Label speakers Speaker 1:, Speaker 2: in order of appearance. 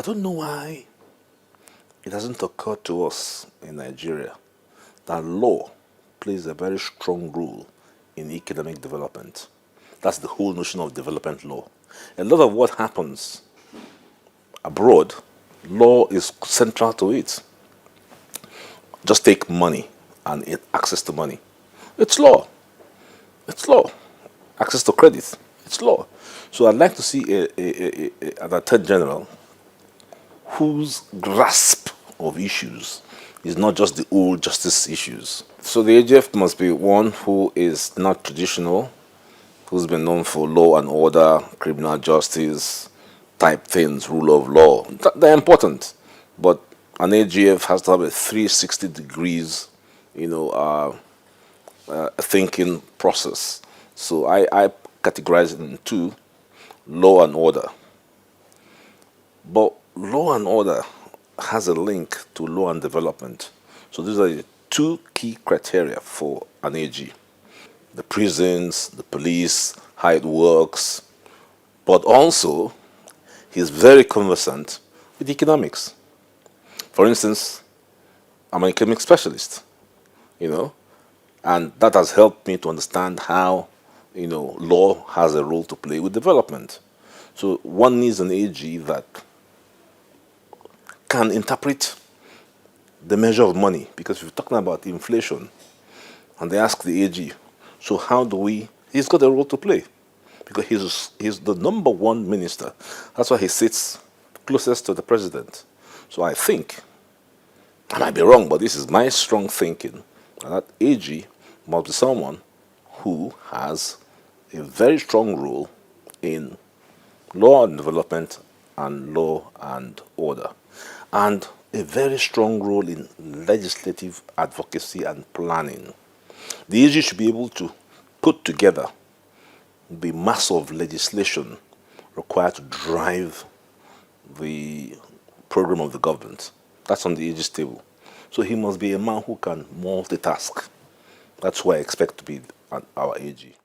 Speaker 1: don't know why it hasn't occurred to us in Nigeria that law plays a very strong role in economic development. That's the whole notion of development law. A lot of what happens abroad, law is central to it. Just take money and access to money. It's law. It's law. Access to credit. It's law. So I'd like to see an attorney general whose grasp of issues is not just the old justice issues. So the AGF must be one who is not traditional, who's been known for law and order, criminal justice type things, rule of law. They're important, but an AGF has to have a 360 degrees, thinking process. So I categorize it in two: law and order. But law and order has a link to law and development. So these are the two key criteria for an AG: the prisons, the police, how it works, but also he's very conversant with economics. For instance, I'm an economic specialist, and that has helped me to understand how, law has a role to play with development. So one needs an AG that can interpret the measure of money, because if you're talking about inflation and they ask the AG, so how do we, he's got a role to play because he's the number one minister. That's why he sits closest to the president. So I think, I might be wrong, but this is my strong thinking, that AG must be someone who has a very strong role in law and development and law and order, and a very strong role in legislative advocacy and planning. The AG should be able to put together the mass of legislation required to drive the program of the government. That's on the AG's table. So he must be a man who can multitask. That's who I expect to be our AG.